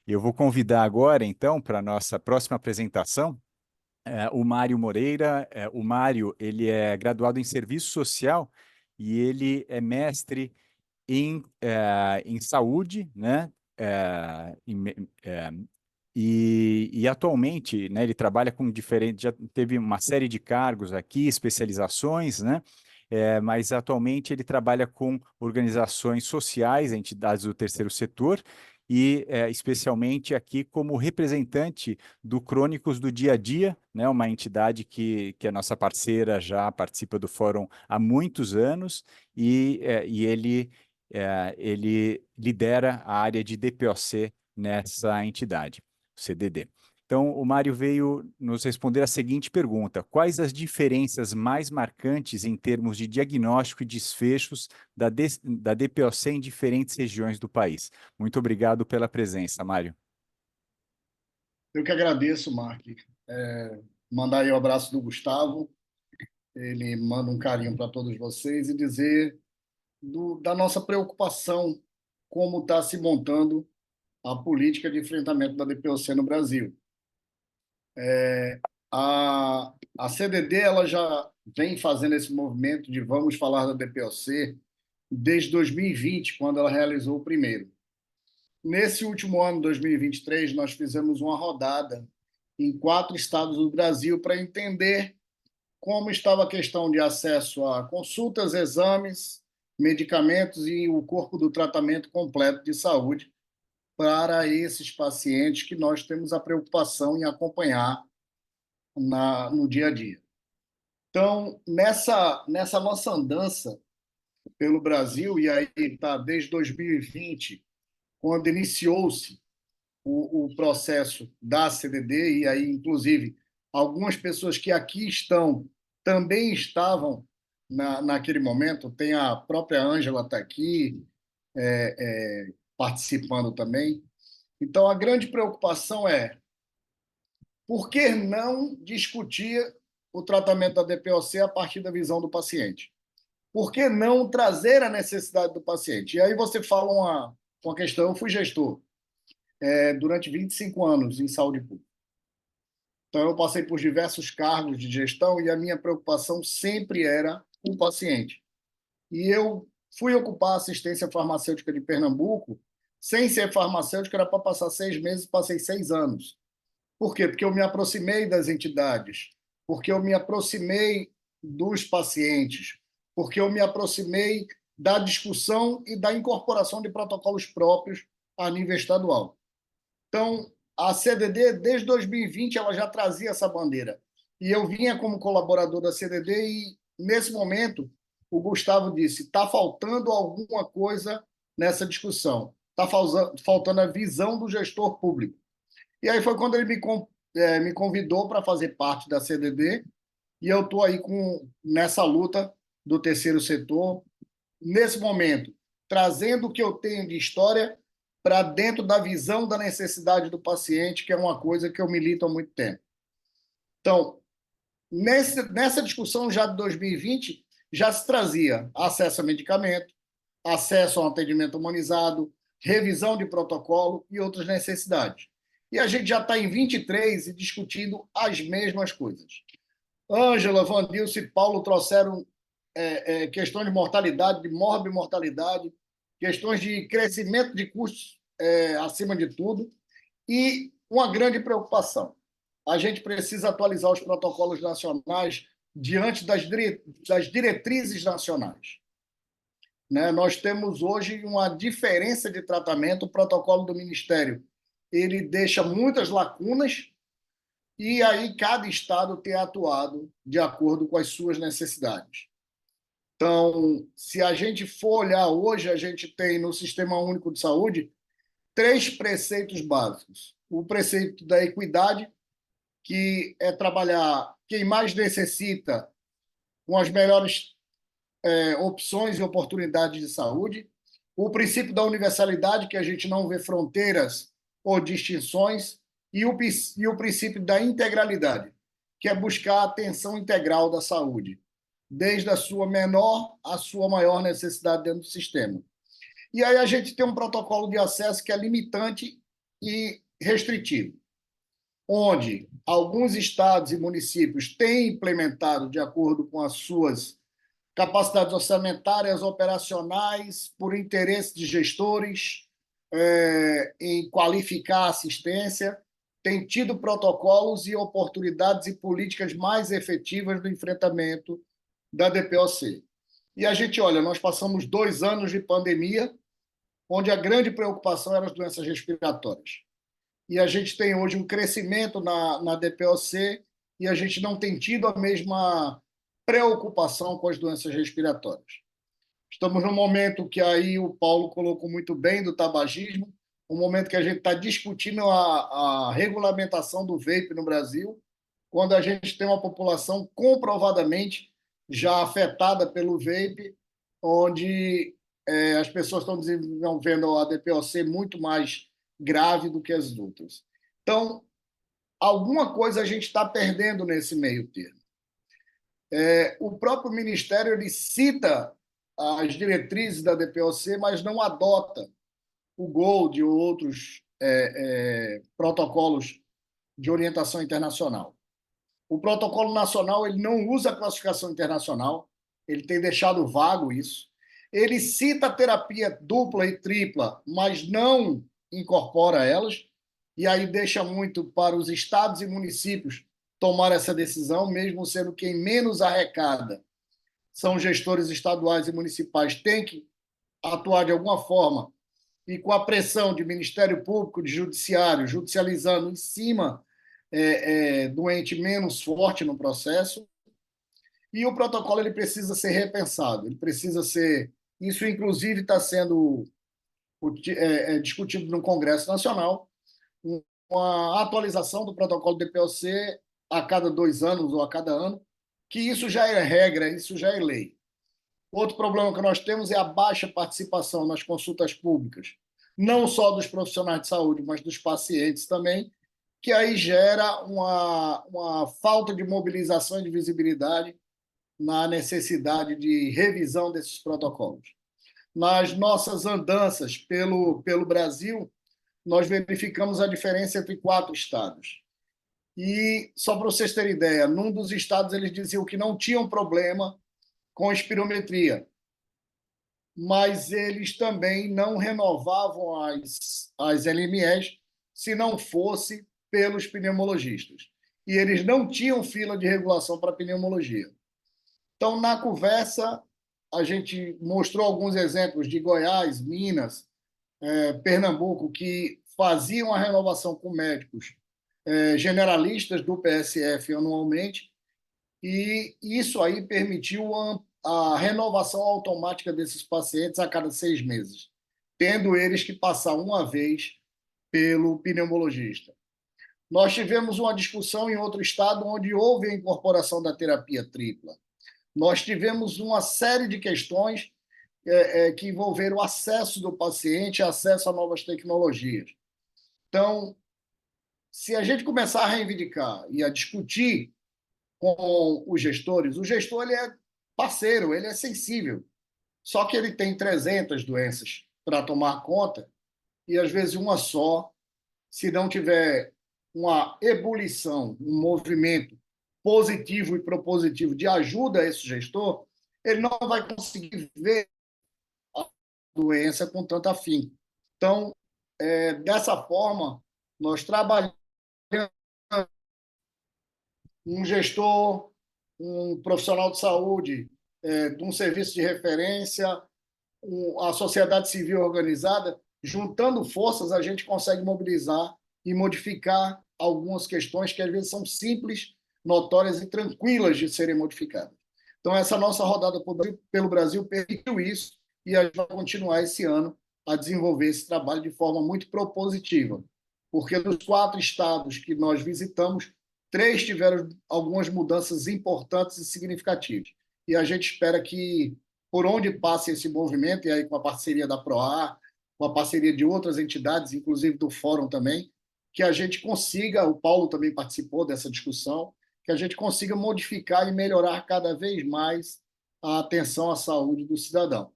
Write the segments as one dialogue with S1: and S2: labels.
S1: Eu vou convidar agora, então, para a nossa próxima apresentação, o Mário Moreira. O Mário, ele é graduado em Serviço Social e ele é mestre em saúde, né? Eh, em me- eh, e atualmente, né, ele trabalha com diferentes, já teve uma série de cargos aqui, especializações, né? Mas atualmente ele trabalha com organizações sociais, entidades do terceiro setor, e especialmente aqui como representante do Crônicos do Dia a Dia, né, uma entidade que é nossa parceira, já participa do fórum há muitos anos, e ele lidera a área de DPOC nessa entidade, o CDD. Então, o Mário veio nos responder a seguinte pergunta: quais as diferenças mais marcantes em termos de diagnóstico e desfechos da DPOC em diferentes regiões do país? Muito obrigado pela presença, Mário.
S2: Eu que agradeço, Mark. Mandar aí o abraço do Gustavo, ele manda um carinho para todos vocês e dizer da nossa preocupação como está se montando a política de enfrentamento da DPOC no Brasil. A CDD ela já vem fazendo esse movimento de vamos falar da DPOC desde 2020, quando ela realizou o primeiro. Nesse último ano, 2023, nós fizemos uma rodada em 4 estados do Brasil para entender como estava a questão de acesso a consultas, exames, medicamentos e o corpo do tratamento completo de saúde para esses pacientes que nós temos a preocupação em acompanhar no dia a dia. Então, nessa nossa andança pelo Brasil, e aí está desde 2020, quando iniciou-se o processo da CDD, e aí, inclusive, algumas pessoas que aqui estão também estavam naquele momento, tem a própria Ângela está aqui participando também. Então, a grande preocupação é por que não discutir o tratamento da DPOC a partir da visão do paciente? Por que não trazer a necessidade do paciente? E aí você fala uma questão, eu fui gestor durante 25 anos em saúde pública. Então, eu passei por diversos cargos de gestão e a minha preocupação sempre era o paciente. E eu fui ocupar a assistência farmacêutica de Pernambuco, sem ser farmacêutico, era para passar 6 meses, passei 6 anos. Por quê? Porque eu me aproximei das entidades, porque eu me aproximei dos pacientes, porque eu me aproximei da discussão e da incorporação de protocolos próprios a nível estadual. Então, a CDD, desde 2020, ela já trazia essa bandeira. E eu vinha como colaborador da CDD e, nesse momento, o Gustavo disse, está faltando alguma coisa nessa discussão. Está faltando a visão do gestor público. E aí foi quando ele me convidou para fazer parte da CDD e eu estou aí nessa luta do terceiro setor, nesse momento, trazendo o que eu tenho de história para dentro da visão da necessidade do paciente, que é uma coisa que eu milito há muito tempo. Então, nessa discussão já de 2020, já se trazia acesso a medicamento, acesso a um atendimento humanizado, revisão de protocolo e outras necessidades. E a gente já está em 23 e discutindo as mesmas coisas. Ângela, Vandilson e Paulo trouxeram questões de mortalidade, de morbimortalidade, questões de crescimento de custos acima de tudo, e uma grande preocupação. A gente precisa atualizar os protocolos nacionais diante das diretrizes nacionais. Né? Nós temos hoje uma diferença de tratamento, o protocolo do Ministério ele deixa muitas lacunas e aí cada estado tem atuado de acordo com as suas necessidades. Então, se a gente for olhar hoje, a gente tem no Sistema Único de Saúde 3 preceitos básicos. O preceito da equidade, que é trabalhar quem mais necessita com as melhores opções e oportunidades de saúde. O princípio da universalidade, que a gente não vê fronteiras ou distinções. E o princípio da integralidade, que é buscar a atenção integral da saúde, desde a sua menor à sua maior necessidade dentro do sistema. E aí a gente tem um protocolo de acesso que é limitante e restritivo, onde alguns estados e municípios têm implementado, de acordo com as suas capacidades orçamentárias, operacionais, por interesse de gestores, em qualificar a assistência, tem tido protocolos e oportunidades e políticas mais efetivas no enfrentamento da DPOC. E a gente olha, nós passamos 2 anos de pandemia, onde a grande preocupação eram as doenças respiratórias. E a gente tem hoje um crescimento na DPOC e a gente não tem tido a mesma preocupação com as doenças respiratórias. Estamos num momento que aí o Paulo colocou muito bem do tabagismo, um momento que a gente está discutindo a regulamentação do vape no Brasil, quando a gente tem uma população comprovadamente já afetada pelo vape, onde as pessoas estão desenvolvendo a DPOC muito mais grave do que as outras. Então, alguma coisa a gente está perdendo nesse meio termo. O próprio Ministério ele cita as diretrizes da DPOC, mas não adota o GOLD ou outros protocolos de orientação internacional. O protocolo nacional ele não usa a classificação internacional, ele tem deixado vago isso. Ele cita a terapia dupla e tripla, mas não incorpora elas, e aí deixa muito para os estados e municípios tomar essa decisão, mesmo sendo quem menos arrecada são gestores estaduais e municipais, têm que atuar de alguma forma, e com a pressão de Ministério Público, de Judiciário, judicializando em cima do ente menos forte no processo. E o protocolo ele precisa ser repensado, ele precisa ser... Isso, inclusive, está sendo discutido no Congresso Nacional, uma atualização do protocolo DPOC a cada 2 anos ou a cada ano, que isso já é regra, isso já é lei. Outro problema que nós temos é a baixa participação nas consultas públicas, não só dos profissionais de saúde, mas dos pacientes também, que aí gera uma falta de mobilização e de visibilidade na necessidade de revisão desses protocolos. Nas nossas andanças pelo Brasil, nós verificamos a diferença entre 4 estados. E, só para vocês terem ideia, num dos estados eles diziam que não tinham problema com espirometria, mas eles também não renovavam as LMEs se não fosse pelos pneumologistas. E eles não tinham fila de regulação para pneumologia. Então, na conversa, a gente mostrou alguns exemplos de Goiás, Minas, Pernambuco, que faziam a renovação com médicos generalistas do PSF anualmente, e isso aí permitiu a renovação automática desses pacientes a cada 6 meses, tendo eles que passar uma vez pelo pneumologista. Nós tivemos uma discussão em outro estado onde houve a incorporação da terapia tripla. Nós tivemos uma série de questões que envolveram o acesso do paciente, acesso a novas tecnologias. Então, se a gente começar a reivindicar e a discutir com os gestores, o gestor ele é parceiro, ele é sensível, só que ele tem 300 doenças para tomar conta e, às vezes, uma só, se não tiver uma ebulição, um movimento positivo e propositivo de ajuda a esse gestor, ele não vai conseguir ver a doença com tanto afinco. Então, dessa forma, nós trabalhamos um gestor, um profissional de saúde, de um serviço de referência, a sociedade civil organizada, juntando forças, a gente consegue mobilizar e modificar algumas questões que às vezes são simples, notórias e tranquilas de serem modificadas. Então, essa nossa rodada pelo Brasil permitiu isso e a gente vai continuar esse ano a desenvolver esse trabalho de forma muito propositiva, porque dos 4 estados que nós visitamos, 3 tiveram algumas mudanças importantes e significativas. E a gente espera que, por onde passe esse movimento, e aí com a parceria da PROAR, com a parceria de outras entidades, inclusive do Fórum também, que a gente consiga, o Paulo também participou dessa discussão, que a gente consiga modificar e melhorar cada vez mais a atenção à saúde do cidadão.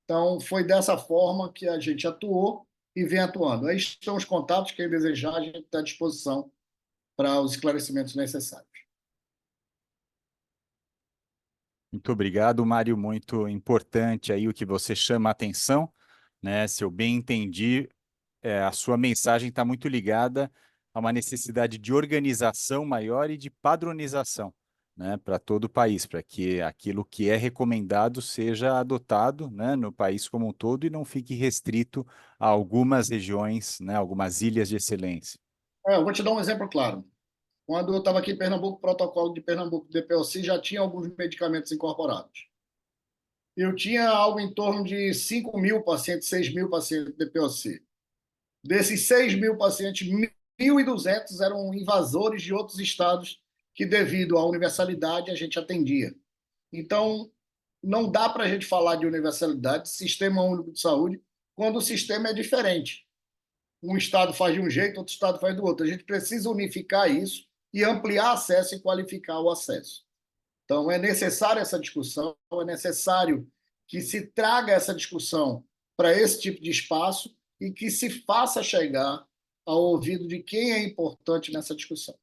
S2: Então, foi dessa forma que a gente atuou e vem atuando. Aí estão os contatos, quem desejar, a gente está à disposição para os esclarecimentos necessários.
S1: Muito obrigado, Mário. Muito importante aí o que você chama a atenção, né? Se eu bem entendi, a sua mensagem está muito ligada a uma necessidade de organização maior e de padronização, né, para todo o país, para que aquilo que é recomendado seja adotado, né, no país como um todo e não fique restrito a algumas regiões, né, algumas ilhas de excelência.
S2: Eu vou te dar um exemplo claro. Quando eu estava aqui em Pernambuco, o protocolo de Pernambuco do DPOC já tinha alguns medicamentos incorporados. Eu tinha algo em torno de 5.000 pacientes, 6.000 pacientes do DPOC. Desses 6.000 pacientes, 1.200 eram invasores de outros estados que, devido à universalidade, a gente atendia. Então, não dá para a gente falar de universalidade, sistema único de saúde, quando o sistema é diferente. Um estado faz de um jeito, outro estado faz do outro. A gente precisa unificar isso e ampliar acesso e qualificar o acesso. Então, é necessário essa discussão, é necessário que se traga essa discussão para esse tipo de espaço e que se faça chegar ao ouvido de quem é importante nessa discussão.